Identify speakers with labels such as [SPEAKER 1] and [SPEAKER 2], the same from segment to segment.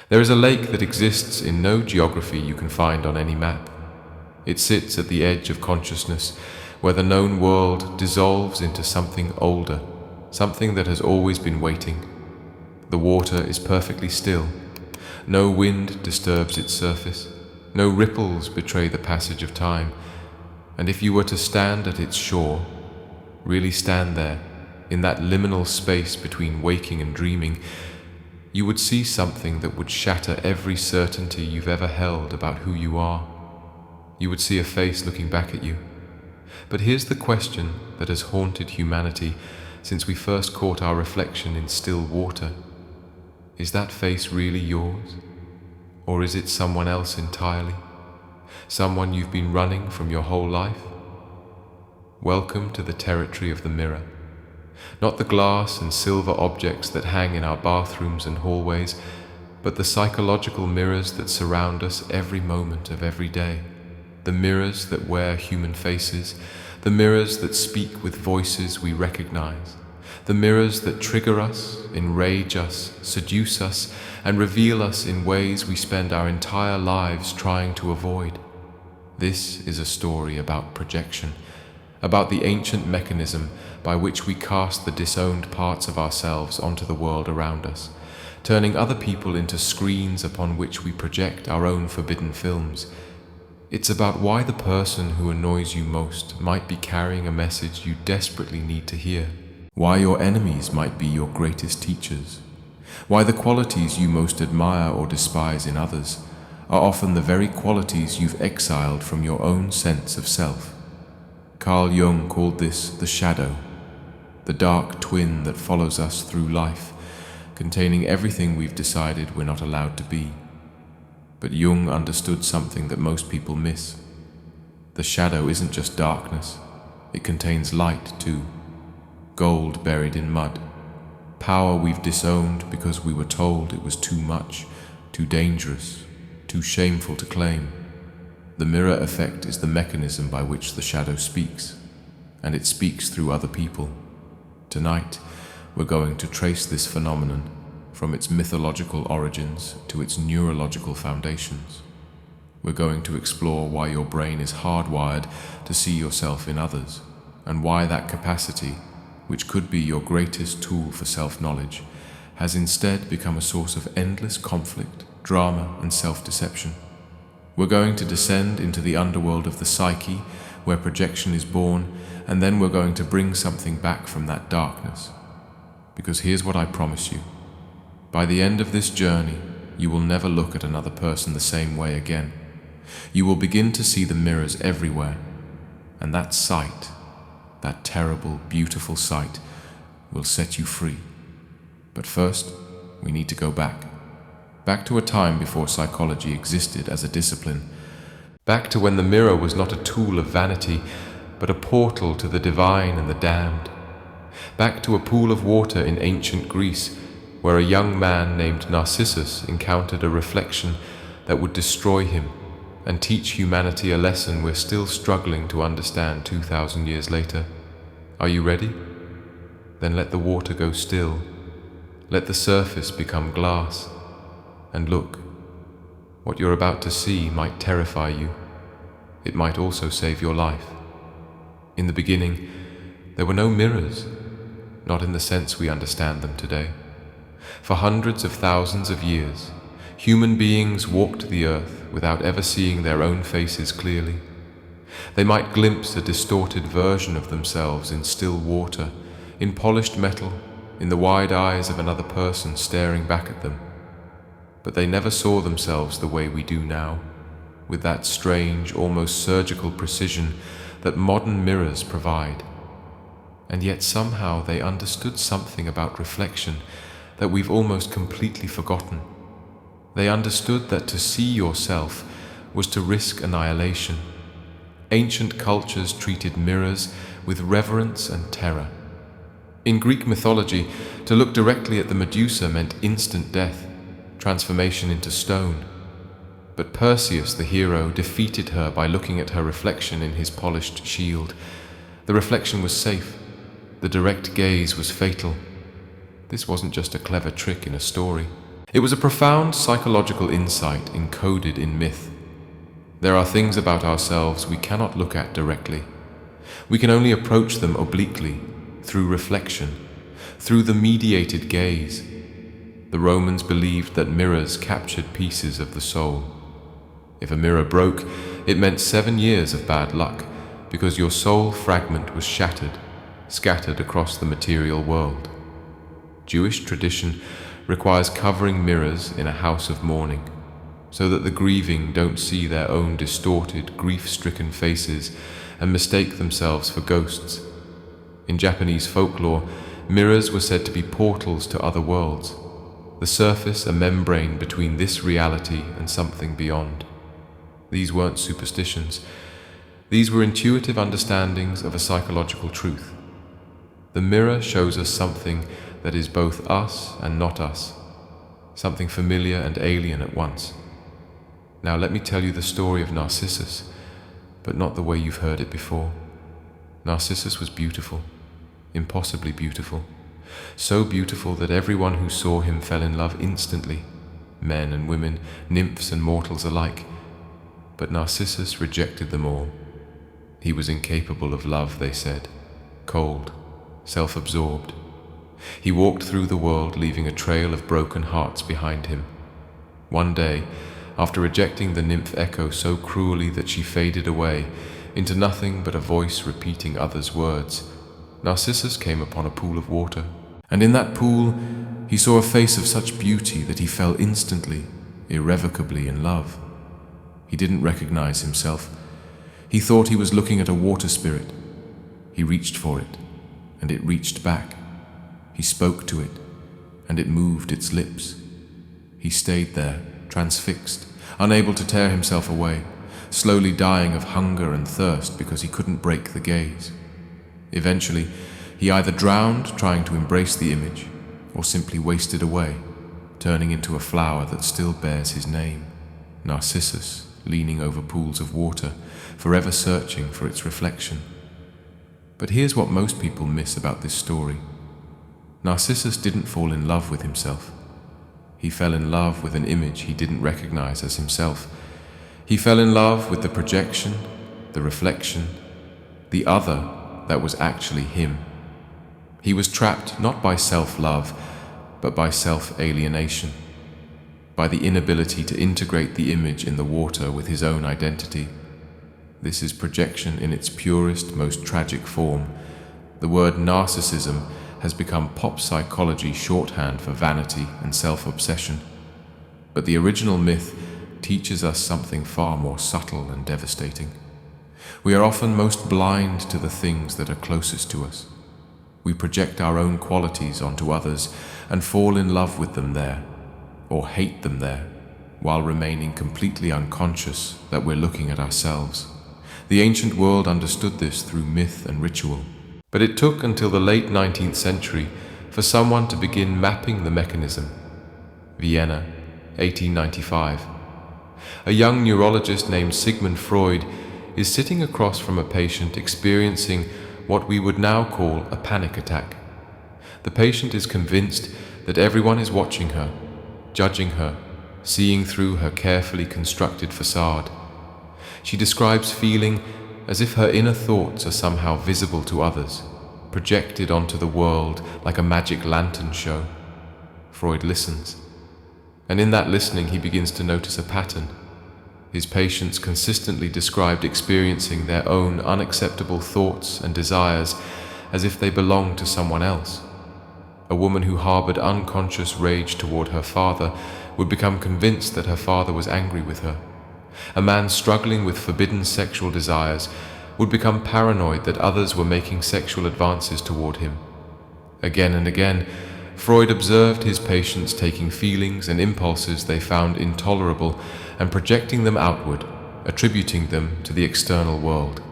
[SPEAKER 1] There is a lake that exists in no geography you can find on any map. It sits at the edge of consciousness, where the known world dissolves into something older, something that has always been waiting. The water is perfectly still. No wind disturbs its surface. No ripples betray the passage of time. And if you were to stand at its shore, really stand there, in that liminal space between waking and dreaming, you would see something that would shatter every certainty you've ever held about who you are. You would see a face looking back at you. But here's the question that has haunted humanity since we first caught our reflection in still water. Is that face really yours? Or is it someone else entirely? Someone you've been running from your whole life? Welcome to the territory of the mirror. Not the glass and silver objects that hang in our bathrooms and hallways, but the psychological mirrors that surround us every moment of every day. The mirrors that wear human faces, the mirrors that speak with voices we recognize, the mirrors that trigger us, enrage us, seduce us, and reveal us in ways we spend our entire lives trying to avoid. This is a story about projection, about the ancient mechanism by which we cast the disowned parts of ourselves onto the world around us, turning other people into screens upon which we project our own forbidden films. It's about why the person who annoys you most might be carrying a message you desperately need to hear, why your enemies might be your greatest teachers, why the qualities you most admire or despise in others are often the very qualities you've exiled from your own sense of self. Carl Jung called this the shadow, the dark twin that follows us through life, containing everything we've decided we're not allowed to be. But Jung understood something that most people miss. The shadow isn't just darkness, it contains light too. Gold buried in mud. Power we've disowned because we were told it was too much, too dangerous, too shameful to claim. The mirror effect is the mechanism by which the shadow speaks, and it speaks through other people. Tonight, we're going to trace this phenomenon from its mythological origins to its neurological foundations. We're going to explore why your brain is hardwired to see yourself in others, and why that capacity, which could be your greatest tool for self-knowledge, has instead become a source of endless conflict, drama, and self-deception. We're going to descend into the underworld of the psyche, where projection is born, and then we're going to bring something back from that darkness. Because here's what I promise you. By the end of this journey, you will never look at another person the same way again. You will begin to see the mirrors everywhere, and that sight, that terrible, beautiful sight, will set you free. But first, we need to go back to a time before psychology existed as a discipline, back to when the mirror was not a tool of vanity, but a portal to the divine and the damned, back to a pool of water in ancient Greece, where a young man named Narcissus encountered a reflection that would destroy him and teach humanity a lesson we're still struggling to understand 2,000 years later. Are you ready? Then let the water go still. Let the surface become glass. And look, what you're about to see might terrify you. It might also save your life. In the beginning, there were no mirrors, not in the sense we understand them today. For hundreds of thousands of years, human beings walked the earth without ever seeing their own faces clearly. They might glimpse a distorted version of themselves in still water, in polished metal, in the wide eyes of another person staring back at them. But they never saw themselves the way we do now, with that strange, almost surgical precision that modern mirrors provide. And yet somehow they understood something about reflection that we've almost completely forgotten. They understood that to see yourself was to risk annihilation. Ancient cultures treated mirrors with reverence and terror. In Greek mythology, to look directly at the Medusa meant instant death, transformation into stone. But Perseus, the hero, defeated her by looking at her reflection in his polished shield. The reflection was safe. The direct gaze was fatal. This wasn't just a clever trick in a story. It was a profound psychological insight encoded in myth. There are things about ourselves we cannot look at directly. We can only approach them obliquely, through reflection, through the mediated gaze. The Romans believed that mirrors captured pieces of the soul. If a mirror broke, it meant 7 years of bad luck, because your soul fragment was shattered, scattered across the material world. Jewish tradition requires covering mirrors in a house of mourning, so that the grieving don't see their own distorted, grief-stricken faces and mistake themselves for ghosts. In Japanese folklore, mirrors were said to be portals to other worlds, the surface a membrane between this reality and something beyond. These weren't superstitions. These were intuitive understandings of a psychological truth. The mirror shows us something that is both us and not us, something familiar and alien at once. Now let me tell you the story of Narcissus, but not the way you've heard it before. Narcissus was beautiful, impossibly beautiful, so beautiful that everyone who saw him fell in love instantly, men and women, nymphs and mortals alike. But Narcissus rejected them all. He was incapable of love, they said, cold, self-absorbed. He walked through the world leaving a trail of broken hearts behind him. One day, after rejecting the nymph Echo so cruelly that she faded away into nothing but a voice repeating others' words, Narcissus came upon a pool of water, and in that pool he saw a face of such beauty that he fell instantly, irrevocably in love. He didn't recognize himself. He thought he was looking at a water spirit. He reached for it, and it reached back. He spoke to it, and it moved its lips. He stayed there, transfixed, unable to tear himself away, slowly dying of hunger and thirst because he couldn't break the gaze. Eventually, he either drowned trying to embrace the image, or simply wasted away, turning into a flower that still bears his name, Narcissus, leaning over pools of water, forever searching for its reflection. But here's what most people miss about this story. Narcissus didn't fall in love with himself. He fell in love with an image he didn't recognize as himself. He fell in love with the projection, the reflection, the other that was actually him. He was trapped not by self-love, but by self-alienation, by the inability to integrate the image in the water with his own identity. This is projection in its purest, most tragic form. The word narcissism has become pop psychology shorthand for vanity and self-obsession. But the original myth teaches us something far more subtle and devastating. We are often most blind to the things that are closest to us. We project our own qualities onto others and fall in love with them there, or hate them there, while remaining completely unconscious that we're looking at ourselves. The ancient world understood this through myth and ritual. But it took until the late 19th century for someone to begin mapping the mechanism. Vienna, 1895. A young neurologist named Sigmund Freud is sitting across from a patient experiencing what we would now call a panic attack. The patient is convinced that everyone is watching her, judging her, seeing through her carefully constructed facade. She describes feeling as if her inner thoughts are somehow visible to others, projected onto the world like a magic lantern show. Freud listens, and in that listening he begins to notice a pattern. His patients consistently described experiencing their own unacceptable thoughts and desires as if they belonged to someone else. A woman who harbored unconscious rage toward her father would become convinced that her father was angry with her. A man struggling with forbidden sexual desires would become paranoid that others were making sexual advances toward him. Again and again, Freud observed his patients taking feelings and impulses they found intolerable and projecting them outward, attributing them to the external world.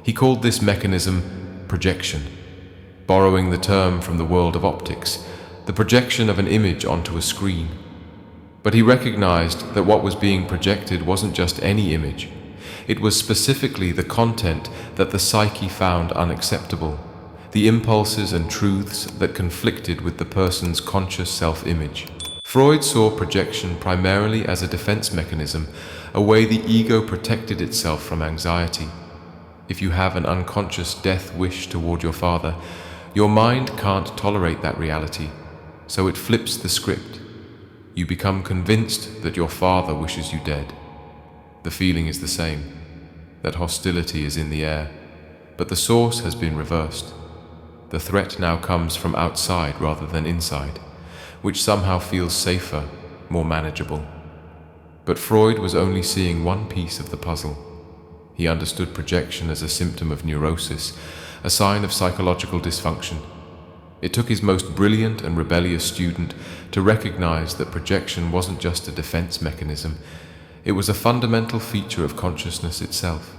[SPEAKER 1] He called this mechanism projection, borrowing the term from the world of optics, the projection of an image onto a screen. But he recognized that what was being projected wasn't just any image. It was specifically the content that the psyche found unacceptable, the impulses and truths that conflicted with the person's conscious self-image. Freud saw projection primarily as a defense mechanism, a way the ego protected itself from anxiety. If you have an unconscious death wish toward your father, your mind can't tolerate that reality, so it flips the script. You become convinced that your father wishes you dead. The feeling is the same, that hostility is in the air, but the source has been reversed. The threat now comes from outside rather than inside, which somehow feels safer, more manageable. But Freud was only seeing one piece of the puzzle. He understood projection as a symptom of neurosis, a sign of psychological dysfunction. It took his most brilliant and rebellious student to recognize that projection wasn't just a defense mechanism, it was a fundamental feature of consciousness itself.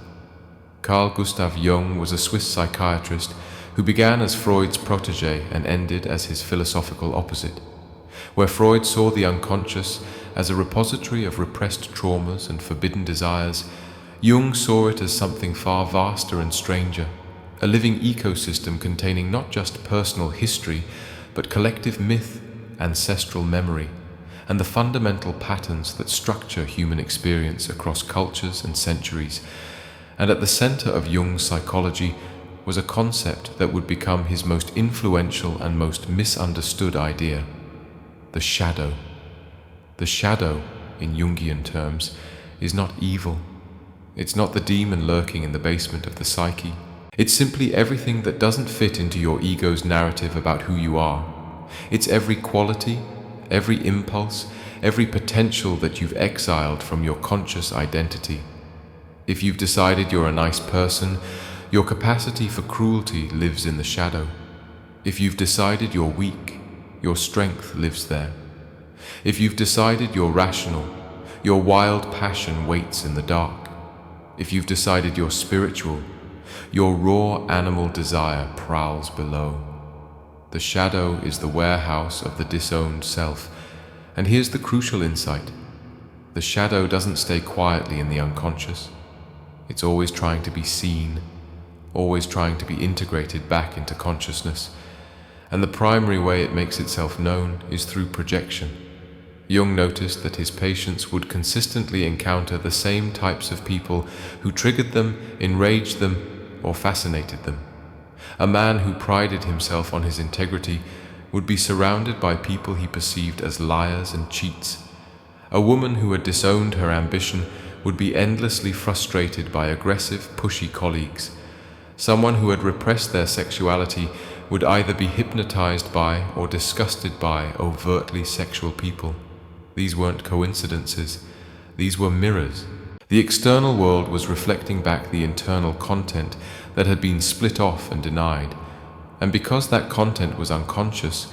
[SPEAKER 1] Carl Jung was a Swiss psychiatrist who began as Freud's protege and ended as his philosophical opposite. Where Freud saw the unconscious as a repository of repressed traumas and forbidden desires, Jung saw it as something far vaster and stranger, a living ecosystem containing not just personal history, but collective myth, ancestral memory, and the fundamental patterns that structure human experience across cultures and centuries. And at the center of Jung's psychology was a concept that would become his most influential and most misunderstood idea: the shadow. The shadow, in Jungian terms, is not evil. It's not the demon lurking in the basement of the psyche. It's simply everything that doesn't fit into your ego's narrative about who you are. It's every quality, every impulse, every potential that you've exiled from your conscious identity. If you've decided you're a nice person, your capacity for cruelty lives in the shadow. If you've decided you're weak, your strength lives there. If you've decided you're rational, your wild passion waits in the dark. If you've decided you're spiritual, your raw animal desire prowls below. The shadow is the warehouse of the disowned self, and here's the crucial insight. The shadow doesn't stay quietly in the unconscious. It's always trying to be seen, always trying to be integrated back into consciousness, and the primary way it makes itself known is through projection. Jung noticed that his patients would consistently encounter the same types of people who triggered them, enraged them, or fascinated them. A man who prided himself on his integrity would be surrounded by people he perceived as liars and cheats. A woman who had disowned her ambition would be endlessly frustrated by aggressive, pushy colleagues. Someone who had repressed their sexuality would either be hypnotized by or disgusted by overtly sexual people. These weren't coincidences, these were mirrors. The external world was reflecting back the internal content that had been split off and denied, and because that content was unconscious,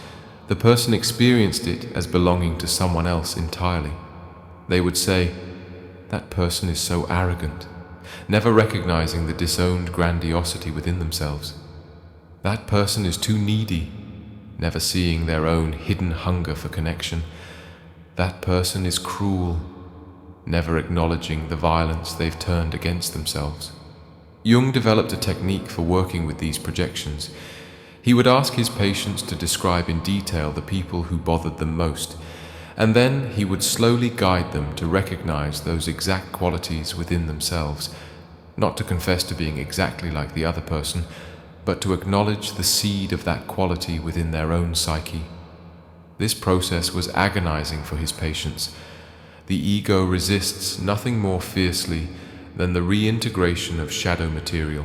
[SPEAKER 1] the person experienced it as belonging to someone else entirely. They would say, "That person is so arrogant," never recognizing the disowned grandiosity within themselves. "That person is too needy," never seeing their own hidden hunger for connection. "That person is cruel," never acknowledging the violence they've turned against themselves. Jung developed a technique for working with these projections. He would ask his patients to describe in detail the people who bothered them most, and then he would slowly guide them to recognize those exact qualities within themselves, not to confess to being exactly like the other person, but to acknowledge the seed of that quality within their own psyche. This process was agonizing for his patients. The ego resists nothing more fiercely than the reintegration of shadow material.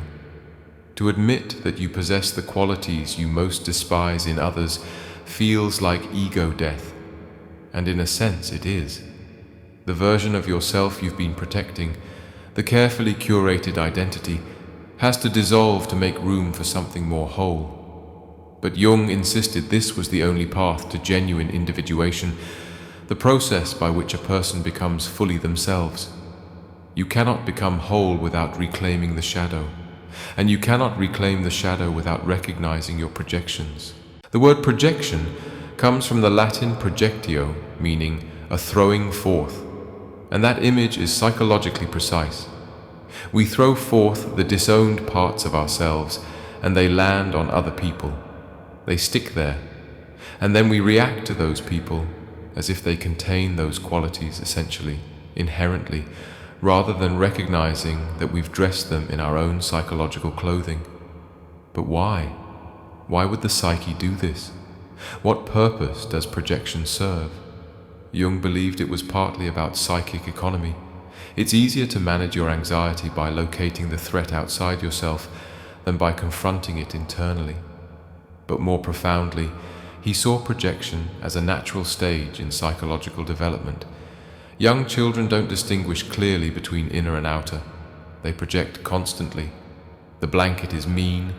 [SPEAKER 1] To admit that you possess the qualities you most despise in others feels like ego death, and in a sense it is. The version of yourself you've been protecting, the carefully curated identity, has to dissolve to make room for something more whole. But Jung insisted this was the only path to genuine individuation, the process by which a person becomes fully themselves. You cannot become whole without reclaiming the shadow, and you cannot reclaim the shadow without recognizing your projections. The word projection comes from the Latin projectio, meaning a throwing forth, and that image is psychologically precise. We throw forth the disowned parts of ourselves, and they land on other people. They stick there, and then we react to those people, as if they contain those qualities essentially, inherently, rather than recognizing that we've dressed them in our own psychological clothing. But why? Why would the psyche do this? What purpose does projection serve? Jung believed it was partly about psychic economy. It's easier to manage your anxiety by locating the threat outside yourself than by confronting it internally. But more profoundly, he saw projection as a natural stage in psychological development. Young children don't distinguish clearly between inner and outer. They project constantly. The blanket is mean,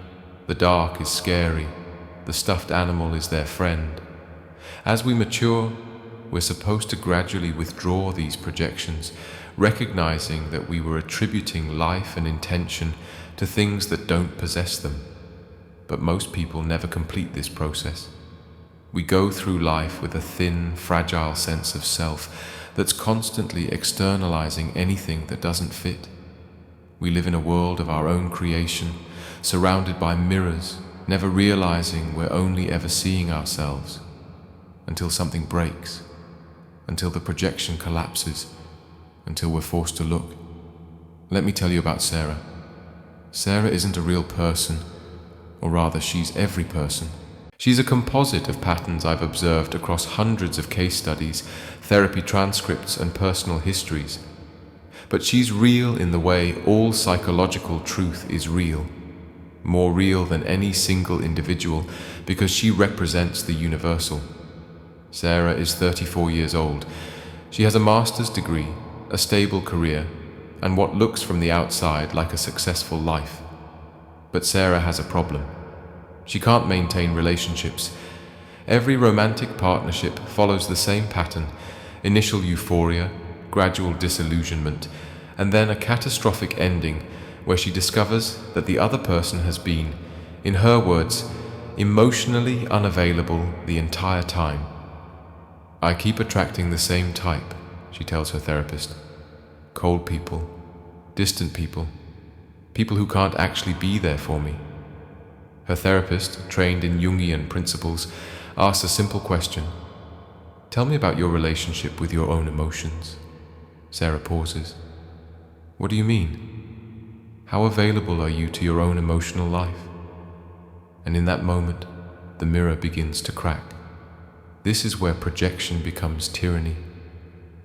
[SPEAKER 1] the dark is scary, the stuffed animal is their friend. As we mature, we're supposed to gradually withdraw these projections, recognizing that we were attributing life and intention to things that don't possess them. But most people never complete this process. We go through life with a thin, fragile sense of self that's constantly externalizing anything that doesn't fit. We live in a world of our own creation, surrounded by mirrors, never realizing we're only ever seeing ourselves, until something breaks, until the projection collapses, until we're forced to look. Let me tell you about Sarah. Sarah isn't a real person, or rather, she's every person. She's a composite of patterns I've observed across hundreds of case studies, therapy transcripts, and personal histories. But she's real in the way all psychological truth is real, more real than any single individual, because she represents the universal. Sarah is 34 years old. She has a master's degree, a stable career, and what looks from the outside like a successful life. But Sarah has a problem. She can't maintain relationships. Every romantic partnership follows the same pattern: initial euphoria, gradual disillusionment, and then a catastrophic ending where she discovers that the other person has been, in her words, emotionally unavailable the entire time. "I keep attracting the same type," she tells her therapist. "Cold people, distant people, people who can't actually be there for me." Her therapist, trained in Jungian principles, asks a simple question: "Tell me about your relationship with your own emotions." Sarah pauses. "What do you mean? How available are you to your own emotional life?" And in that moment, the mirror begins to crack. This is where projection becomes tyranny.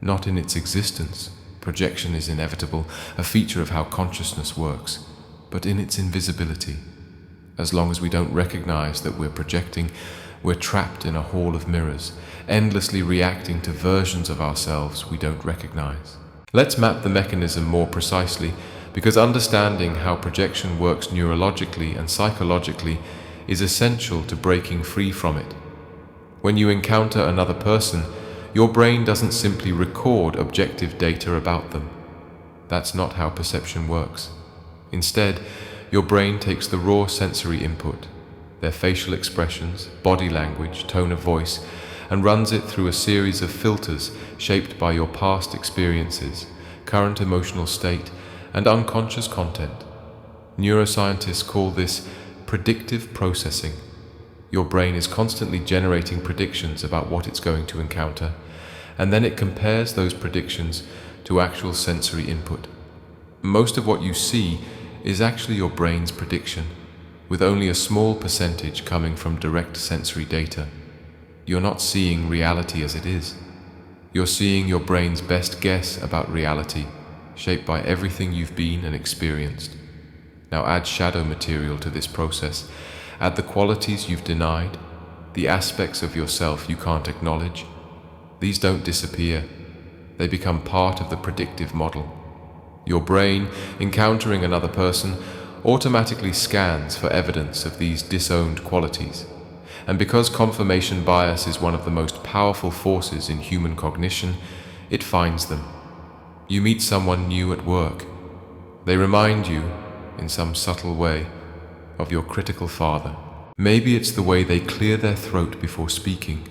[SPEAKER 1] Not in its existence. Projection is inevitable, a feature of how consciousness works, but in its invisibility. As long as we don't recognize that we're projecting, we're trapped in a hall of mirrors, endlessly reacting to versions of ourselves we don't recognize. Let's map the mechanism more precisely, because understanding how projection works neurologically and psychologically is essential to breaking free from it. When you encounter another person, your brain doesn't simply record objective data about them. That's not how perception works. Instead, your brain takes the raw sensory input, their facial expressions, body language, tone of voice, and runs it through a series of filters shaped by your past experiences, current emotional state, and unconscious content. Neuroscientists call this predictive processing. Your brain is constantly generating predictions about what it's going to encounter, and then it compares those predictions to actual sensory input. Most of what you see is actually your brain's prediction, with only a small percentage coming from direct sensory data. You're not seeing reality as it is. You're seeing your brain's best guess about reality, shaped by everything you've been and experienced. Now add shadow material to this process. Add the qualities you've denied, the aspects of yourself you can't acknowledge. These don't disappear. They become part of the predictive model. Your brain, encountering another person, automatically scans for evidence of these disowned qualities. And because confirmation bias is one of the most powerful forces in human cognition, it finds them. You meet someone new at work. They remind you, in some subtle way, of your critical father. Maybe it's the way they clear their throat before speaking,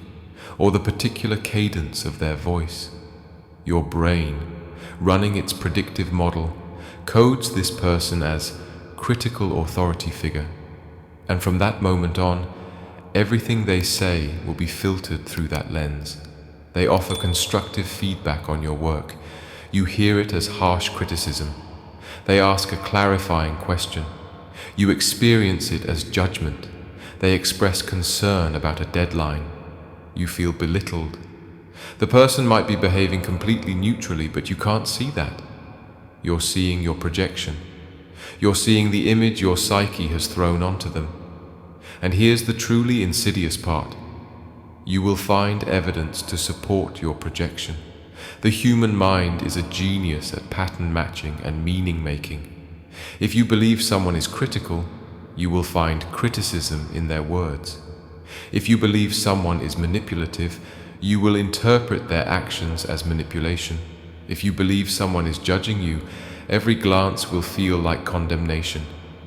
[SPEAKER 1] or the particular cadence of their voice. Your brain, running its predictive model, codes this person as critical authority figure, and from that moment on, everything they say will be filtered through that lens. They offer constructive feedback on your work. You hear it as harsh criticism. They ask a clarifying question. You experience it as judgment. They express concern about a deadline. You feel belittled. The person might be behaving completely neutrally, but you can't see that. You're seeing your projection. You're seeing the image your psyche has thrown onto them. And here's the truly insidious part. You will find evidence to support your projection. The human mind is a genius at pattern matching and meaning making. If you believe someone is critical, you will find criticism in their words. If you believe someone is manipulative, you will interpret their actions as manipulation. If you believe someone is judging you, every glance will feel like condemnation.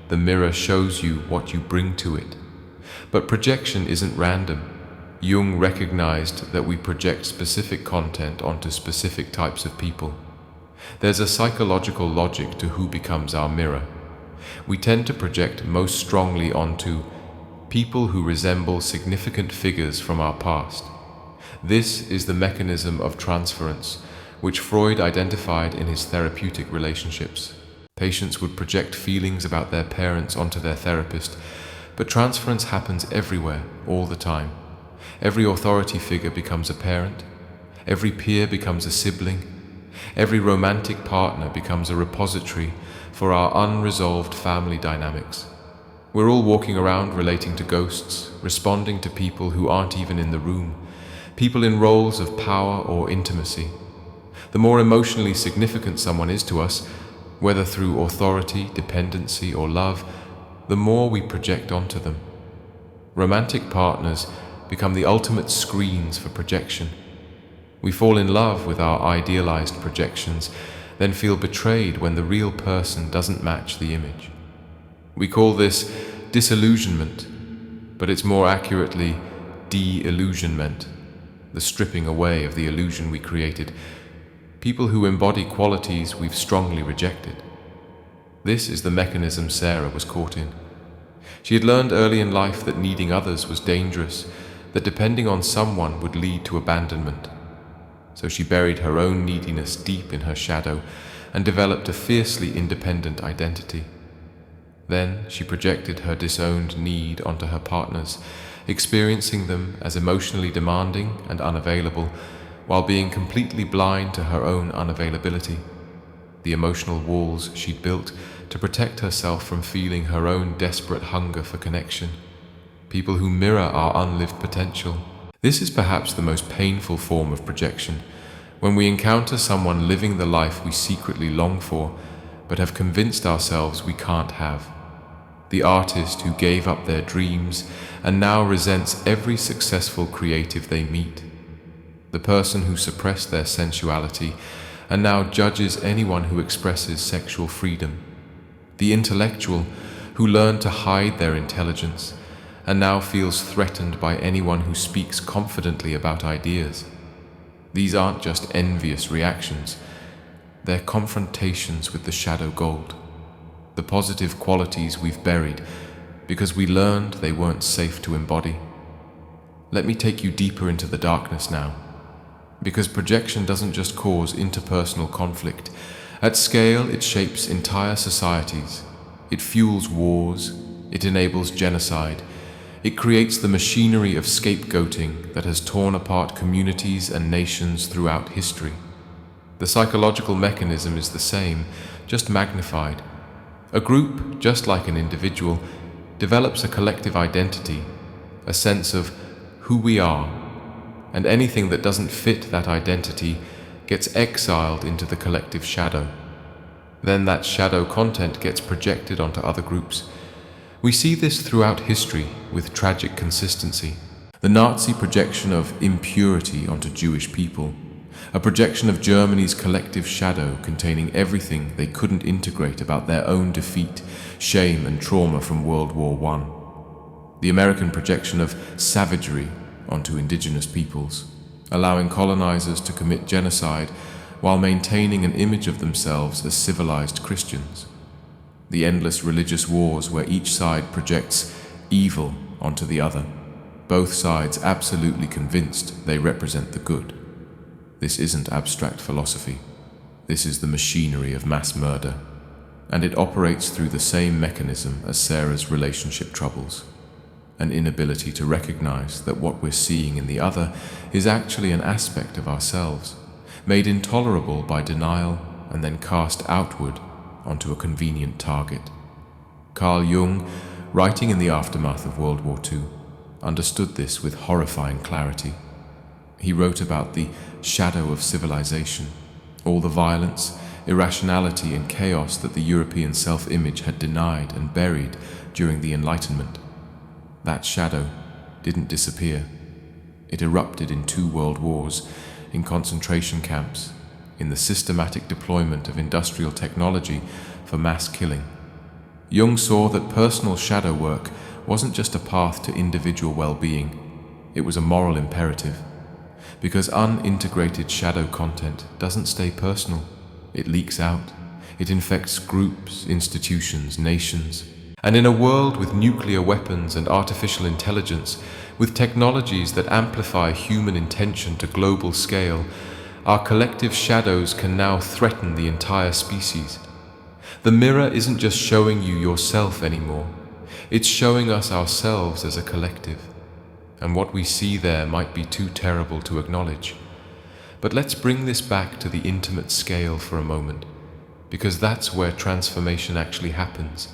[SPEAKER 1] The mirror shows you what you bring to it. But projection isn't random. Jung recognized that we project specific content onto specific types of people. There's a psychological logic to who becomes our mirror. We tend to project most strongly onto people who resemble significant figures from our past. This is the mechanism of transference, which Freud identified in his therapeutic relationships. Patients would project feelings about their parents onto their therapist, but transference happens everywhere, all the time. Every authority figure becomes a parent. Every peer becomes a sibling. Every romantic partner becomes a repository for our unresolved family dynamics. We're all walking around relating to ghosts, responding to people who aren't even in the room, people in roles of power or intimacy. The more emotionally significant someone is to us, whether through authority, dependency, or love, the more we project onto them. Romantic partners become the ultimate screens for projection. We fall in love with our idealized projections, then feel betrayed when the real person doesn't match the image. We call this disillusionment, but it's more accurately de-illusionment, the stripping away of the illusion we created, people who embody qualities we've strongly rejected. This is the mechanism Sarah was caught in. She had learned early in life that needing others was dangerous, that depending on someone would lead to abandonment. So she buried her own neediness deep in her shadow and developed a fiercely independent identity. Then she projected her disowned need onto her partners, experiencing them as emotionally demanding and unavailable, while being completely blind to her own unavailability. The emotional walls she'd built to protect herself from feeling her own desperate hunger for connection. People who mirror our unlived potential. This is perhaps the most painful form of projection, when we encounter someone living the life we secretly long for, but have convinced ourselves we can't have. The artist who gave up their dreams and now resents every successful creative they meet. The person who suppressed their sensuality and now judges anyone who expresses sexual freedom. The intellectual who learned to hide their intelligence and now feels threatened by anyone who speaks confidently about ideas. These aren't just envious reactions, they're confrontations with the shadow gold, the positive qualities we've buried because we learned they weren't safe to embody. Let me take you deeper into the darkness now, because projection doesn't just cause interpersonal conflict. At scale, it shapes entire societies. It fuels wars, it enables genocide. It creates the machinery of scapegoating that has torn apart communities and nations throughout history. The psychological mechanism is the same, just magnified. A group, just like an individual, develops a collective identity, a sense of who we are, and anything that doesn't fit that identity gets exiled into the collective shadow. Then that shadow content gets projected onto other groups. We see this throughout history with tragic consistency. The Nazi projection of impurity onto Jewish people, a projection of Germany's collective shadow containing everything they couldn't integrate about their own defeat, shame and trauma from World War I. The American projection of savagery onto indigenous peoples, allowing colonizers to commit genocide while maintaining an image of themselves as civilized Christians. The endless religious wars where each side projects evil onto the other, both sides absolutely convinced they represent the good. This isn't abstract philosophy. This is the machinery of mass murder, and it operates through the same mechanism as Sarah's relationship troubles. An inability to recognize that what we're seeing in the other is actually an aspect of ourselves, made intolerable by denial and then cast outward onto a convenient target. Carl Jung, writing in the aftermath of World War II, understood this with horrifying clarity. He wrote about the shadow of civilization, all the violence, irrationality, and chaos that the European self-image had denied and buried during the Enlightenment. That shadow didn't disappear. It erupted in 2 world wars, in concentration camps, in the systematic deployment of industrial technology for mass killing. Jung saw that personal shadow work wasn't just a path to individual well-being, it was a moral imperative. Because unintegrated shadow content doesn't stay personal, it leaks out. It infects groups, institutions, nations. And in a world with nuclear weapons and artificial intelligence, with technologies that amplify human intention to global scale, our collective shadows can now threaten the entire species. The mirror isn't just showing you yourself anymore, it's showing us ourselves as a collective. And what we see there might be too terrible to acknowledge. But let's bring this back to the intimate scale for a moment, because that's where transformation actually happens.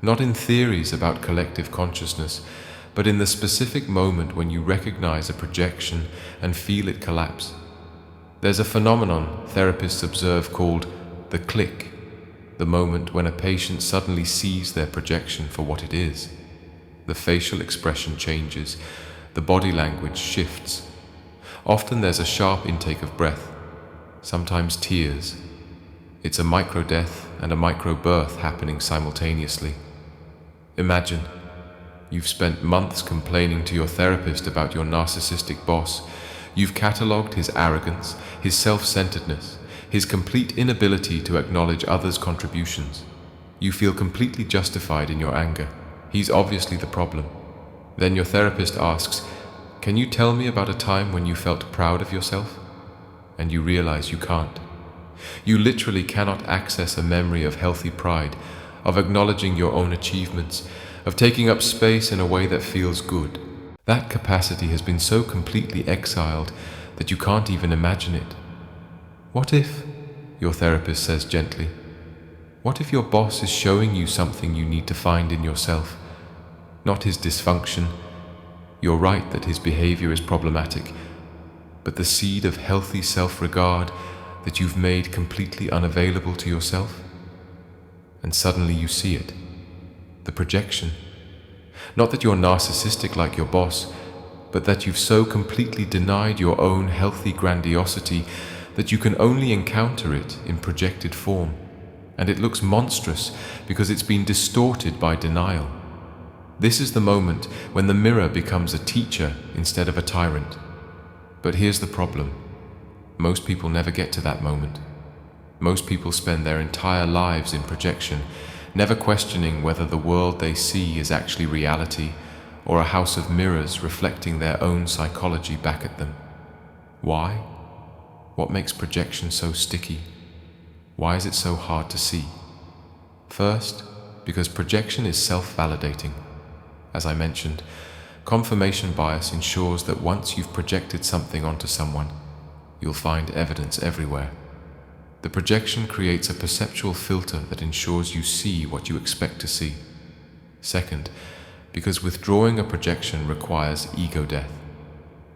[SPEAKER 1] Not in theories about collective consciousness, but in the specific moment when you recognize a projection and feel it collapse. There's a phenomenon therapists observe called the click, the moment when a patient suddenly sees their projection for what it is. The facial expression changes, the body language shifts. Often there's a sharp intake of breath, sometimes tears. It's a micro-death and a micro-birth happening simultaneously. Imagine, you've spent months complaining to your therapist about your narcissistic boss. You've catalogued his arrogance, his self-centeredness, his complete inability to acknowledge others' contributions. You feel completely justified in your anger. He's obviously the problem. Then your therapist asks, "Can you tell me about a time when you felt proud of yourself?" And you realize you can't. You literally cannot access a memory of healthy pride, of acknowledging your own achievements, of taking up space in a way that feels good. That capacity has been so completely exiled that you can't even imagine it. What if, your therapist says gently, what if your boss is showing you something you need to find in yourself? Not his dysfunction. You're right that his behavior is problematic, but the seed of healthy self-regard that you've made completely unavailable to yourself. And suddenly you see it. The projection. Not that you're narcissistic like your boss, but that you've so completely denied your own healthy grandiosity that you can only encounter it in projected form. And it looks monstrous because it's been distorted by denial. This is the moment when the mirror becomes a teacher instead of a tyrant. But here's the problem. Most people never get to that moment. Most people spend their entire lives in projection, never questioning whether the world they see is actually reality or a house of mirrors reflecting their own psychology back at them. Why? What makes projection so sticky? Why is it so hard to see? First, because projection is self-validating. As I mentioned, confirmation bias ensures that once you've projected something onto someone, you'll find evidence everywhere. The projection creates a perceptual filter that ensures you see what you expect to see. Second, because withdrawing a projection requires ego death.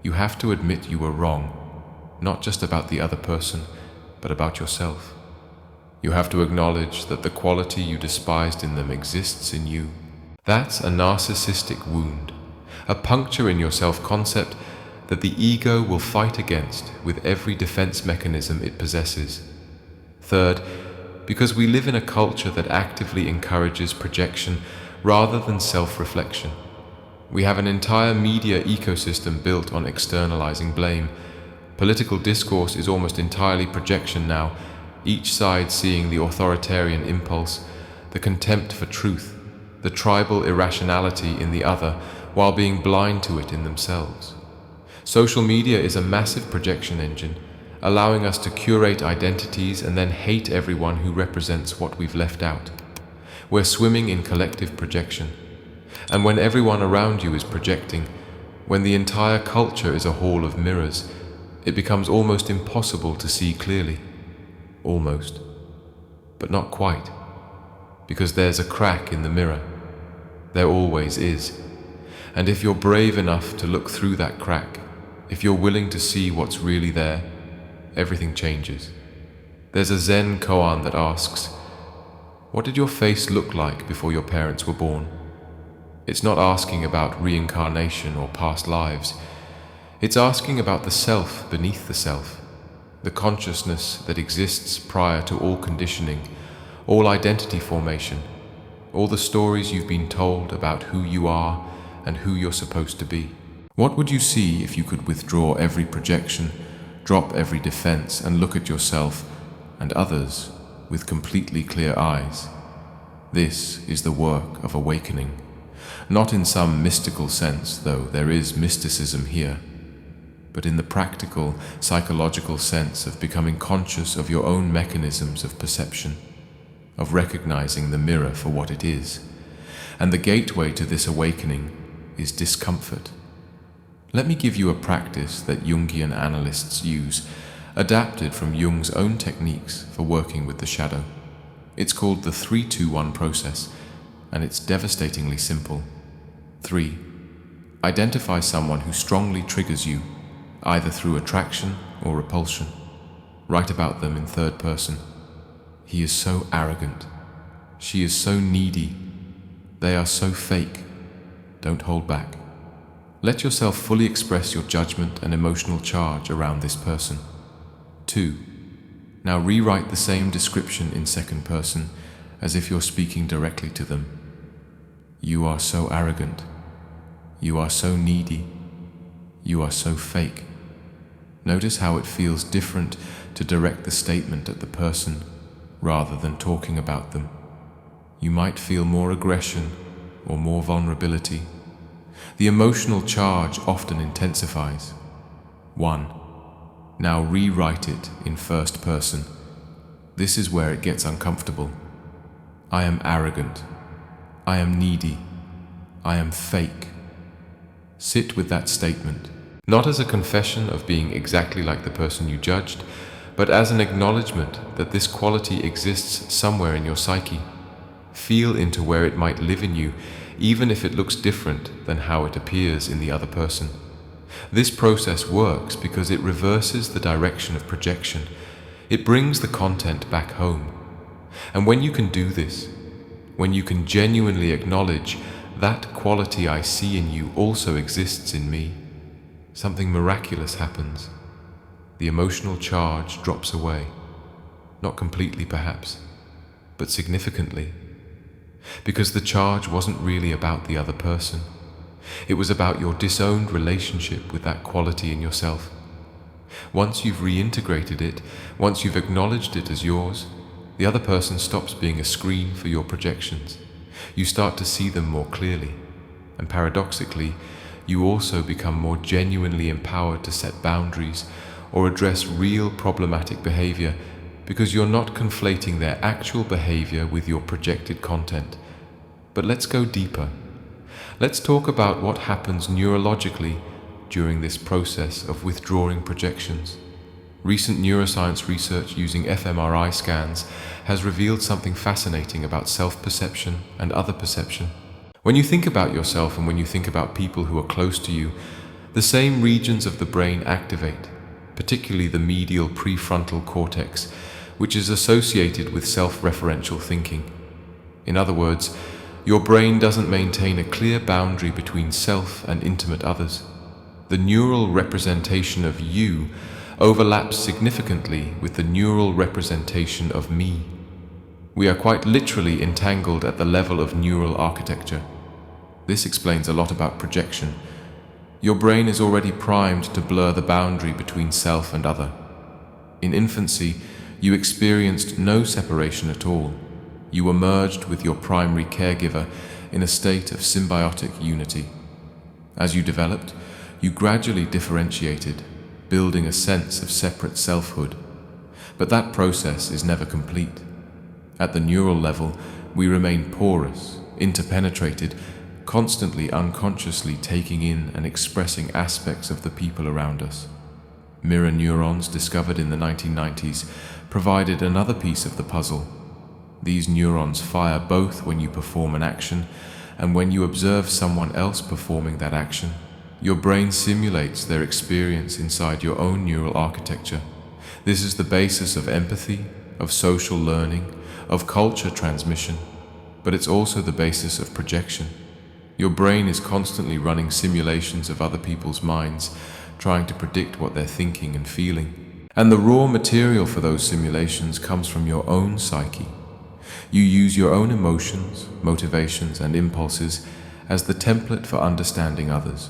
[SPEAKER 1] You have to admit you were wrong, not just about the other person, but about yourself. You have to acknowledge that the quality you despised in them exists in you. That's a narcissistic wound, a puncture in your self-concept that the ego will fight against with every defense mechanism it possesses. Third, because we live in a culture that actively encourages projection rather than self-reflection. We have an entire media ecosystem built on externalizing blame. Political discourse is almost entirely projection now, each side seeing the authoritarian impulse, the contempt for truth, the tribal irrationality in the other, while being blind to it in themselves. Social media is a massive projection engine, allowing us to curate identities and then hate everyone who represents what we've left out. We're swimming in collective projection. And when everyone around you is projecting, when the entire culture is a hall of mirrors, it becomes almost impossible to see clearly. Almost. But not quite. Because there's a crack in the mirror. There always is. And if you're brave enough to look through that crack, if you're willing to see what's really there, everything changes. There's a Zen koan that asks, what did your face look like before your parents were born? It's not asking about reincarnation or past lives. It's asking about the self beneath the self, the consciousness that exists prior to all conditioning, all identity formation, all the stories you've been told about who you are and who you're supposed to be. What would you see if you could withdraw every projection, drop every defense, and look at yourself and others with completely clear eyes? This is the work of awakening. Not in some mystical sense, though there is mysticism here, but in the practical, psychological sense of becoming conscious of your own mechanisms of perception, of recognizing the mirror for what it is. And the gateway to this awakening is discomfort. Let me give you a practice that Jungian analysts use, adapted from Jung's own techniques for working with the shadow. It's called the 3-2-1 process, and it's devastatingly simple. 3. Identify someone who strongly triggers you, either through attraction or repulsion. Write about them in third person. He is so arrogant. She is so needy. They are so fake. Don't hold back. Let yourself fully express your judgment and emotional charge around this person. 2. Now rewrite the same description in second person as if you're speaking directly to them. You are so arrogant. You are so needy. You are so fake. Notice how it feels different to direct the statement at the person rather than talking about them. You might feel more aggression or more vulnerability. The emotional charge often intensifies. 1. Now rewrite it in first person. This is where it gets uncomfortable. I am arrogant. I am needy. I am fake. Sit with that statement, not as a confession of being exactly like the person you judged, but as an acknowledgement that this quality exists somewhere in your psyche. Feel into where it might live in you, even if it looks different than how it appears in the other person. This process works because it reverses the direction of projection. It brings the content back home. And when you can do this, when you can genuinely acknowledge that quality I see in you also exists in me, something miraculous happens. The emotional charge drops away. Not completely perhaps, but significantly. Because the charge wasn't really about the other person. It was about your disowned relationship with that quality in yourself. Once you've reintegrated it, once you've acknowledged it as yours, the other person stops being a screen for your projections. You start to see them more clearly, and paradoxically, you also become more genuinely empowered to set boundaries or address real problematic behavior, because you're not conflating their actual behavior with your projected content. But let's go deeper. Let's talk about what happens neurologically during this process of withdrawing projections. Recent neuroscience research using fMRI scans has revealed something fascinating about self-perception and other perception. When you think about yourself and when you think about people who are close to you, the same regions of the brain activate, particularly the medial prefrontal cortex, which is associated with self-referential thinking. In other words, your brain doesn't maintain a clear boundary between self and intimate others. The neural representation of you overlaps significantly with the neural representation of me. We are quite literally entangled at the level of neural architecture. This explains a lot about projection. Your brain is already primed to blur the boundary between self and other. In infancy, you experienced no separation at all. You were merged with your primary caregiver in a state of symbiotic unity. As you developed, you gradually differentiated, building a sense of separate selfhood. But that process is never complete. At the neural level, we remain porous, interpenetrated, constantly unconsciously taking in and expressing aspects of the people around us. Mirror neurons discovered in the 1990s provided another piece of the puzzle. These neurons fire both when you perform an action and when you observe someone else performing that action. Your brain simulates their experience inside your own neural architecture. This is the basis of empathy, of social learning, of culture transmission, but it's also the basis of projection. Your brain is constantly running simulations of other people's minds, trying to predict what they're thinking and feeling. And the raw material for those simulations comes from your own psyche. You use your own emotions, motivations, and impulses as the template for understanding others.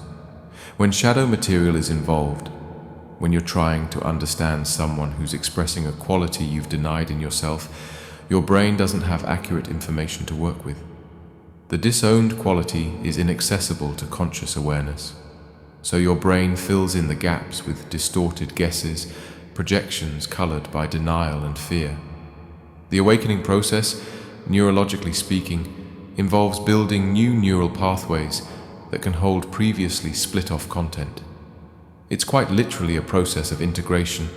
[SPEAKER 1] When shadow material is involved, when you're trying to understand someone who's expressing a quality you've denied in yourself, your brain doesn't have accurate information to work with. The disowned quality is inaccessible to conscious awareness, so your brain fills in the gaps with distorted guesses, projections colored by denial and fear. The awakening process, neurologically speaking, involves building new neural pathways that can hold previously split-off content. It's quite literally a process of integration,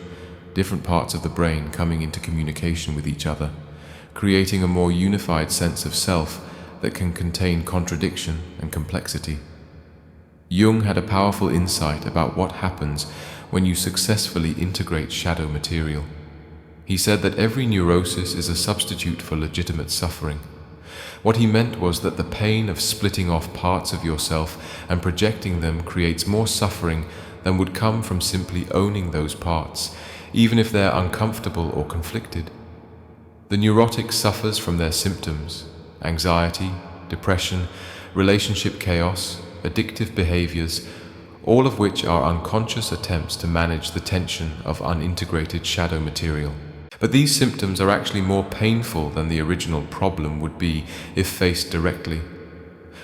[SPEAKER 1] different parts of the brain coming into communication with each other, creating a more unified sense of self that can contain contradiction and complexity. Jung had a powerful insight about what happens when you successfully integrate shadow material. He said that every neurosis is a substitute for legitimate suffering. What he meant was that the pain of splitting off parts of yourself and projecting them creates more suffering than would come from simply owning those parts, even if they're uncomfortable or conflicted. The neurotic suffers from their symptoms: anxiety, depression, relationship chaos, addictive behaviors, all of which are unconscious attempts to manage the tension of unintegrated shadow material. But these symptoms are actually more painful than the original problem would be if faced directly.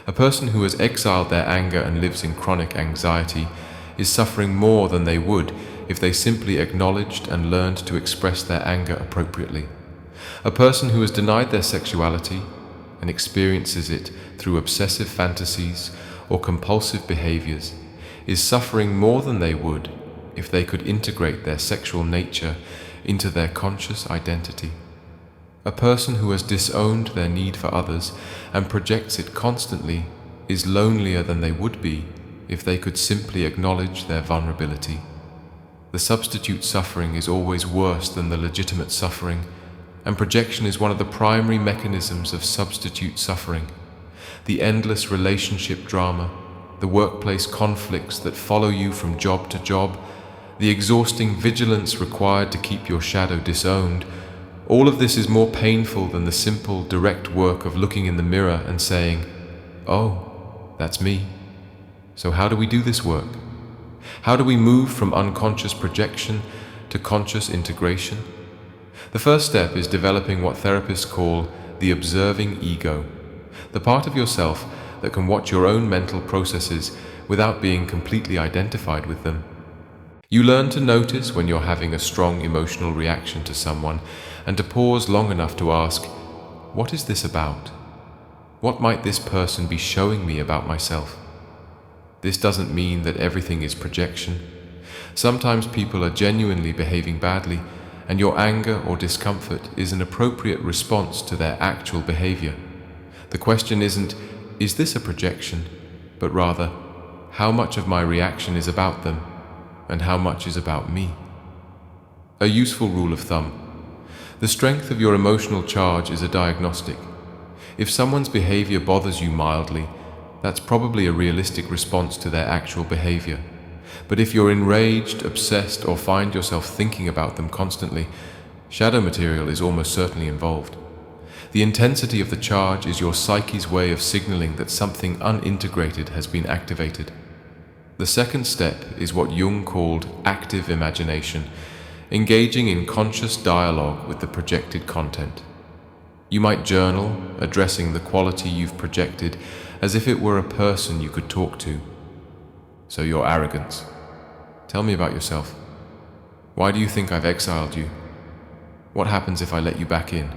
[SPEAKER 1] A person who has exiled their anger and lives in chronic anxiety is suffering more than they would if they simply acknowledged and learned to express their anger appropriately. A person who has denied their sexuality and experiences it through obsessive fantasies or compulsive behaviors is suffering more than they would if they could integrate their sexual nature into their conscious identity. A person who has disowned their need for others and projects it constantly is lonelier than they would be if they could simply acknowledge their vulnerability. The substitute suffering is always worse than the legitimate suffering, and projection is one of the primary mechanisms of substitute suffering. The endless relationship drama, the workplace conflicts that follow you from job to job, the exhausting vigilance required to keep your shadow disowned, all of this is more painful than the simple, direct work of looking in the mirror and saying, "Oh, that's me." So how do we do this work? How do we move from unconscious projection to conscious integration? The first step is developing what therapists call the observing ego, the part of yourself that can watch your own mental processes without being completely identified with them. You learn to notice when you're having a strong emotional reaction to someone and to pause long enough to ask, what is this about? What might this person be showing me about myself? This doesn't mean that everything is projection. Sometimes people are genuinely behaving badly, and your anger or discomfort is an appropriate response to their actual behavior. The question isn't, is this a projection? But rather, how much of my reaction is about them, and how much is about me? A useful rule of thumb: the strength of your emotional charge is a diagnostic. If someone's behavior bothers you mildly, that's probably a realistic response to their actual behavior. But if you're enraged, obsessed, or find yourself thinking about them constantly, shadow material is almost certainly involved. The intensity of the charge is your psyche's way of signaling that something unintegrated has been activated. The second step is what Jung called active imagination, engaging in conscious dialogue with the projected content. You might journal, addressing the quality you've projected as if it were a person you could talk to. So your arrogance. Tell me about yourself. Why do you think I've exiled you? What happens if I let you back in?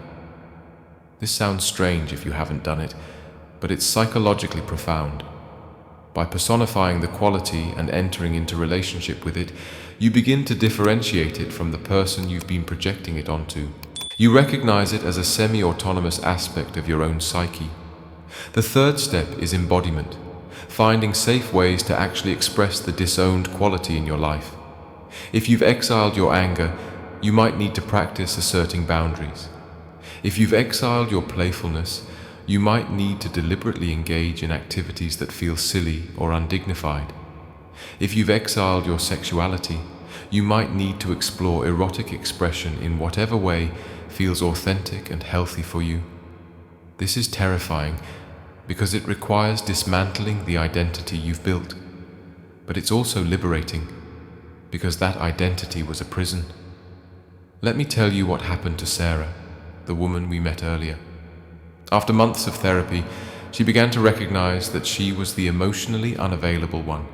[SPEAKER 1] This sounds strange if you haven't done it, but it's psychologically profound. By personifying the quality and entering into relationship with it, you begin to differentiate it from the person you've been projecting it onto. You recognize it as a semi-autonomous aspect of your own psyche. The third step is embodiment, finding safe ways to actually express the disowned quality in your life. If you've exiled your anger, you might need to practice asserting boundaries. If you've exiled your playfulness, you might need to deliberately engage in activities that feel silly or undignified. If you've exiled your sexuality, you might need to explore erotic expression in whatever way feels authentic and healthy for you. This is terrifying because it requires dismantling the identity you've built, but it's also liberating because that identity was a prison. Let me tell you what happened to Sarah, the woman we met earlier. After months of therapy, she began to recognize that she was the emotionally unavailable one.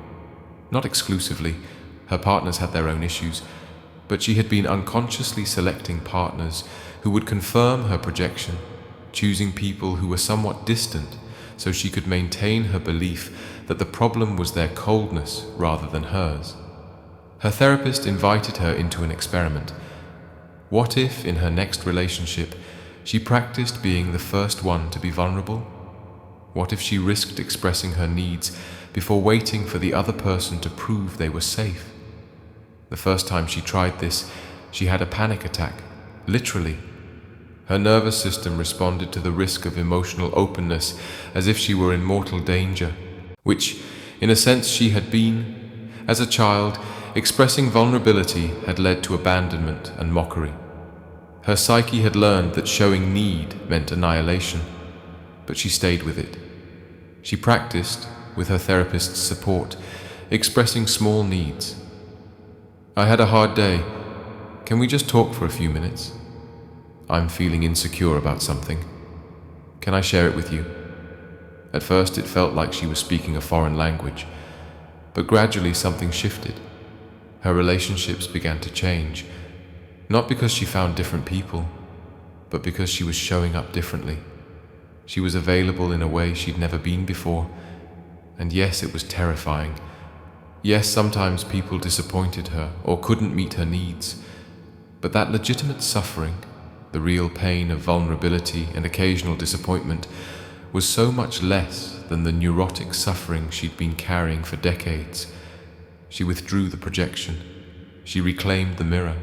[SPEAKER 1] Not exclusively, her partners had their own issues, but she had been unconsciously selecting partners who would confirm her projection, choosing people who were somewhat distant so she could maintain her belief that the problem was their coldness rather than hers. Her therapist invited her into an experiment. What if, in her next relationship, she practiced being the first one to be vulnerable? What if she risked expressing her needs before waiting for the other person to prove they were safe? The first time she tried this, she had a panic attack, literally. Her nervous system responded to the risk of emotional openness as if she were in mortal danger, which, in a sense, she had been. As a child, expressing vulnerability had led to abandonment and mockery. Her psyche had learned that showing need meant annihilation, but she stayed with it. She practiced, with her therapist's support, expressing small needs. I had a hard day. Can we just talk for a few minutes? I'm feeling insecure about something. Can I share it with you? At first it felt like she was speaking a foreign language, but gradually something shifted. Her relationships began to change, not because she found different people, but because she was showing up differently. She was available in a way she'd never been before, and yes, it was terrifying. Yes, sometimes people disappointed her or couldn't meet her needs, but that legitimate suffering, the real pain of vulnerability and occasional disappointment, was so much less than the neurotic suffering she'd been carrying for decades. She withdrew the projection. She reclaimed the mirror.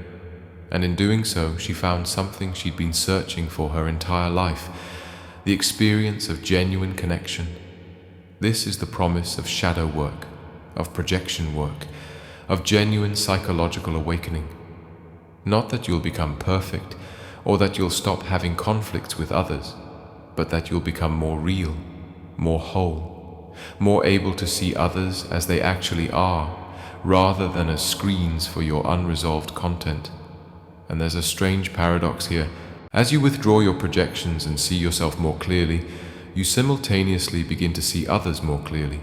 [SPEAKER 1] And in doing so, she found something she'd been searching for her entire life, the experience of genuine connection. This is the promise of shadow work, of projection work, of genuine psychological awakening. Not that you'll become perfect, or that you'll stop having conflicts with others, but that you'll become more real, more whole, more able to see others as they actually are, rather than as screens for your unresolved content. And there's a strange paradox here. As you withdraw your projections and see yourself more clearly, you simultaneously begin to see others more clearly.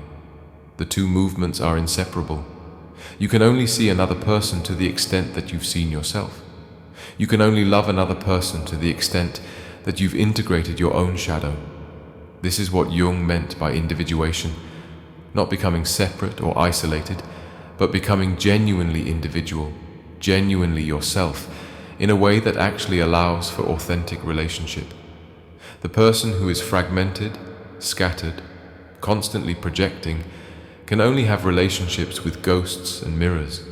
[SPEAKER 1] The two movements are inseparable. You can only see another person to the extent that you've seen yourself. You can only love another person to the extent that you've integrated your own shadow. This is what Jung meant by individuation, not becoming separate or isolated, but becoming genuinely individual, genuinely yourself, in a way that actually allows for authentic relationship. The person who is fragmented, scattered, constantly projecting, can only have relationships with ghosts and mirrors.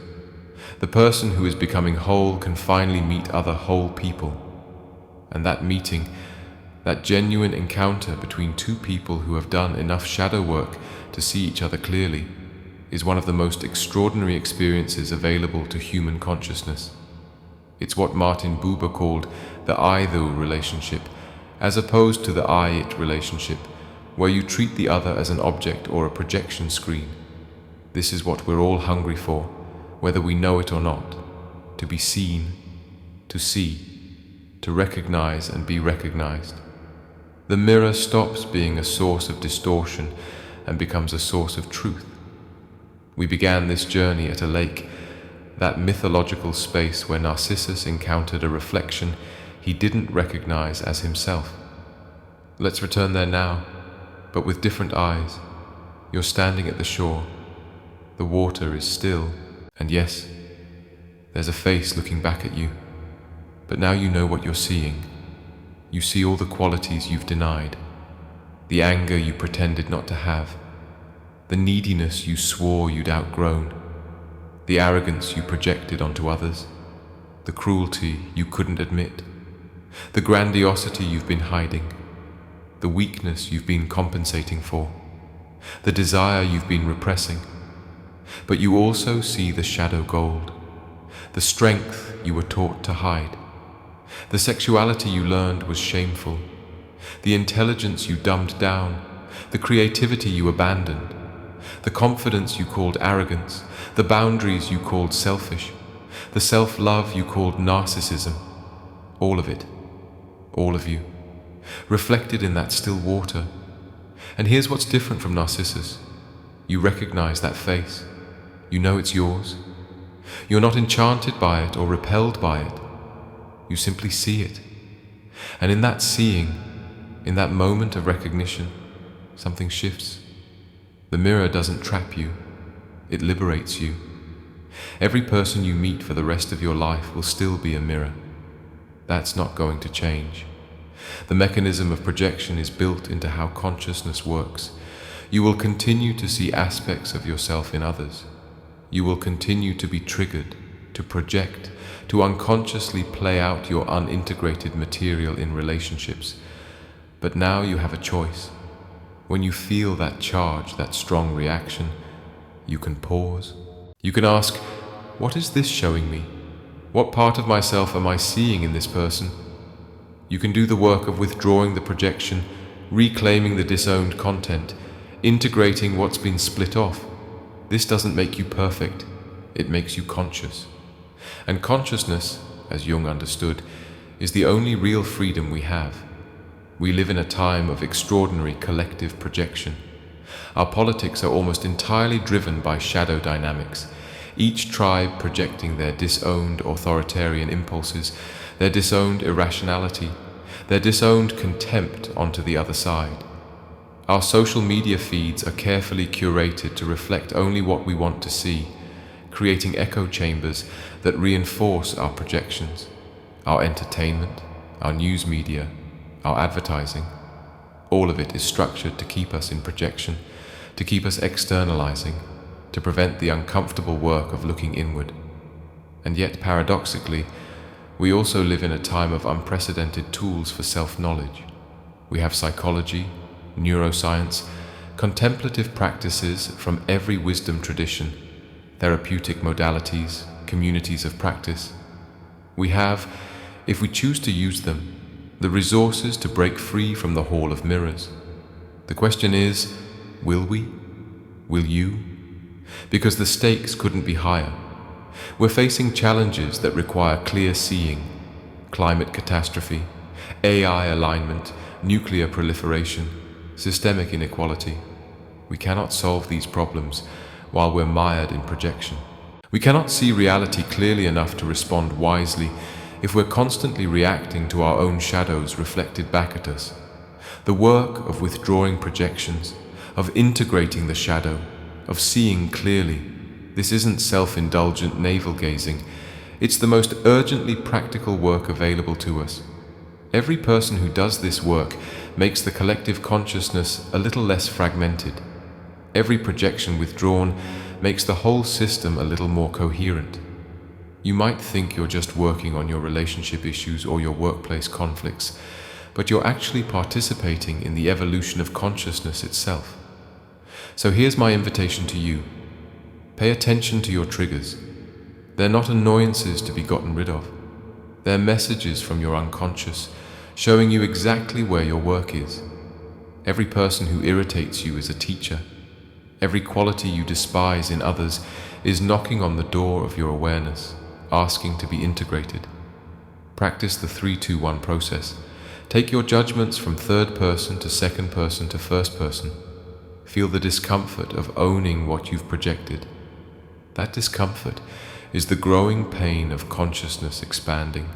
[SPEAKER 1] The person who is becoming whole can finally meet other whole people. And that meeting, that genuine encounter between two people who have done enough shadow work to see each other clearly, is one of the most extraordinary experiences available to human consciousness. It's what Martin Buber called the I-thou relationship, as opposed to the I-it relationship, where you treat the other as an object or a projection screen. This is what we're all hungry for, whether we know it or not: to be seen, to see, to recognize and be recognized. The mirror stops being a source of distortion and becomes a source of truth. We began this journey at a lake. that mythological space where Narcissus encountered a reflection he didn't recognize as himself. Let's return there now, but with different eyes. You're standing at the shore. The water is still, and yes, there's a face looking back at you. But now you know what you're seeing. You see all the qualities you've denied, the anger you pretended not to have, the neediness you swore you'd outgrown, the arrogance you projected onto others, the cruelty you couldn't admit, the grandiosity you've been hiding, the weakness you've been compensating for, the desire you've been repressing. But you also see the shadow gold, the strength you were taught to hide, the sexuality you learned was shameful, the intelligence you dumbed down, the creativity you abandoned, the confidence you called arrogance, the boundaries you called selfish, the self-love you called narcissism. All of it, all of you, reflected in that still water. And here's what's different from Narcissus. You recognize that face. You know it's yours. You're not enchanted by it or repelled by it. You simply see it. And in that seeing, in that moment of recognition, something shifts. The mirror doesn't trap you. It liberates you. Every person you meet for the rest of your life will still be a mirror. That's not going to change. The mechanism of projection is built into how consciousness works. You will continue to see aspects of yourself in others. You will continue to be triggered, to project, to unconsciously play out your unintegrated material in relationships. But now you have a choice. When you feel that charge, that strong reaction, you can pause. You can ask, what is this showing me? What part of myself am I seeing in this person? You can do the work of withdrawing the projection, reclaiming the disowned content, integrating what's been split off. This doesn't make you perfect, it makes you conscious. And consciousness, as Jung understood, is the only real freedom we have. We live in a time of extraordinary collective projection. Our politics are almost entirely driven by shadow dynamics, each tribe projecting their disowned authoritarian impulses, their disowned irrationality, their disowned contempt onto the other side. Our social media feeds are carefully curated to reflect only what we want to see, creating echo chambers that reinforce our projections. Our entertainment, our news media, our advertising, all of it is structured to keep us in projection, to keep us externalizing, to prevent the uncomfortable work of looking inward. And yet, paradoxically, we also live in a time of unprecedented tools for self-knowledge. We have psychology, neuroscience, contemplative practices from every wisdom tradition, therapeutic modalities, communities of practice. We have, if we choose to use them, the resources to break free from the hall of mirrors. The question is, will we? Will you? Because the stakes couldn't be higher. We're facing challenges that require clear seeing: climate catastrophe, AI alignment, nuclear proliferation, systemic inequality. We cannot solve these problems while we're mired in projection. We cannot see reality clearly enough to respond wisely if we're constantly reacting to our own shadows reflected back at us. The work of withdrawing projections, of integrating the shadow, of seeing clearly, this isn't self-indulgent navel-gazing. It's the most urgently practical work available to us. Every person who does this work makes the collective consciousness a little less fragmented. Every projection withdrawn makes the whole system a little more coherent. You might think you're just working on your relationship issues or your workplace conflicts, but you're actually participating in the evolution of consciousness itself. So here's my invitation to you. Pay attention to your triggers. They're not annoyances to be gotten rid of. They're messages from your unconscious, showing you exactly where your work is. Every person who irritates you is a teacher. Every quality you despise in others is knocking on the door of your awareness, asking to be integrated. Practice the 3-2-1 process. Take your judgments from third person to second person to first person. Feel the discomfort of owning what you've projected. That discomfort is the growing pain of consciousness expanding.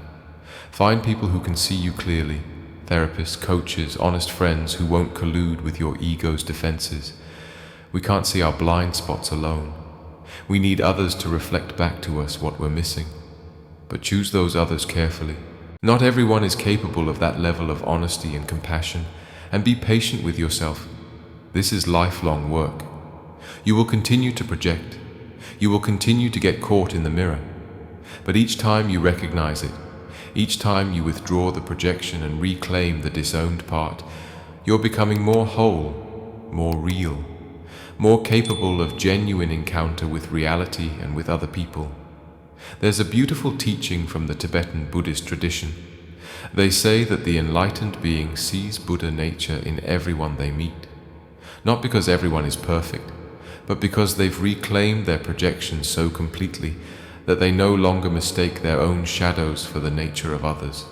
[SPEAKER 1] Find people who can see you clearly, therapists, coaches, honest friends who won't collude with your ego's defenses. We can't see our blind spots alone. We need others to reflect back to us what we're missing. But choose those others carefully. Not everyone is capable of that level of honesty and compassion, and be patient with yourself. This is lifelong work. You will continue to project. You will continue to get caught in the mirror. But each time you recognize it, each time you withdraw the projection and reclaim the disowned part, you're becoming more whole, more real, more capable of genuine encounter with reality and with other people. There's a beautiful teaching from the Tibetan Buddhist tradition. They say that the enlightened being sees Buddha nature in everyone they meet. Not because everyone is perfect, but because they've reclaimed their projection so completely that they no longer mistake their own shadows for the nature of others.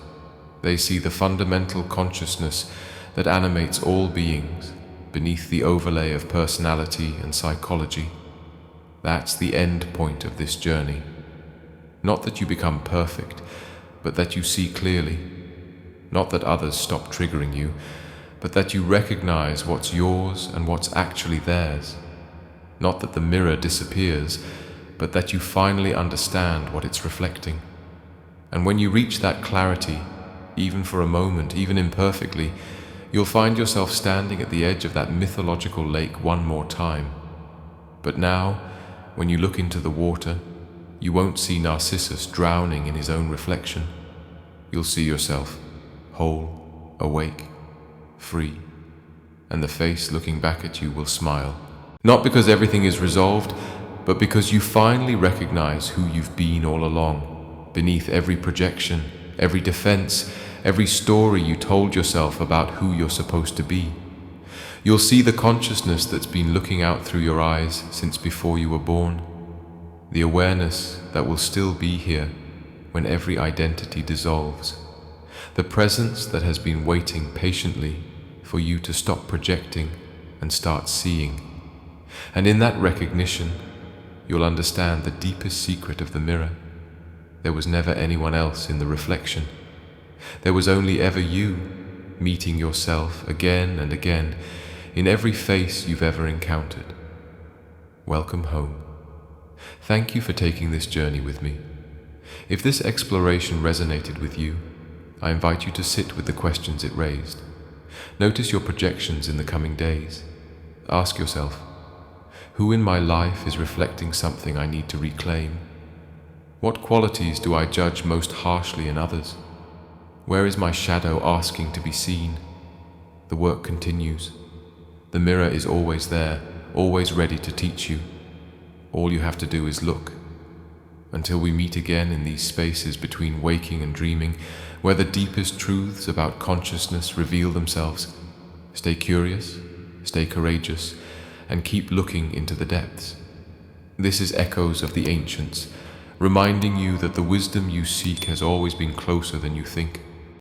[SPEAKER 1] They see the fundamental consciousness that animates all beings beneath the overlay of personality and psychology. That's the end point of this journey. Not that you become perfect, but that you see clearly. Not that others stop triggering you, but that you recognize what's yours and what's actually theirs. Not that the mirror disappears, but that you finally understand what it's reflecting. And when you reach that clarity, even for a moment, even imperfectly, you'll find yourself standing at the edge of that mythological lake one more time. But now, when you look into the water, you won't see Narcissus drowning in his own reflection. You'll see yourself whole, awake, free, and the face looking back at you will smile. Not because everything is resolved, but because you finally recognize who you've been all along, beneath every projection, every defense, every story you told yourself about who you're supposed to be. You'll see the consciousness that's been looking out through your eyes since before you were born. The awareness that will still be here when every identity dissolves. The presence that has been waiting patiently for you to stop projecting and start seeing. And in that recognition, you'll understand the deepest secret of the mirror. There was never anyone else in the reflection. There was only ever you, meeting yourself again and again in every face you've ever encountered. Welcome home. Thank you for taking this journey with me. If this exploration resonated with you, I invite you to sit with the questions it raised. Notice your projections in the coming days. Ask yourself, who in my life is reflecting something I need to reclaim? What qualities do I judge most harshly in others? Where is my shadow asking to be seen? The work continues. The mirror is always there, always ready to teach you. All you have to do is look. Until we meet again in these spaces between waking and dreaming, where the deepest truths about consciousness reveal themselves, stay curious, stay courageous, and keep looking into the depths. This is Echoes of the Ancients, reminding you that the wisdom you seek has always been closer than you think.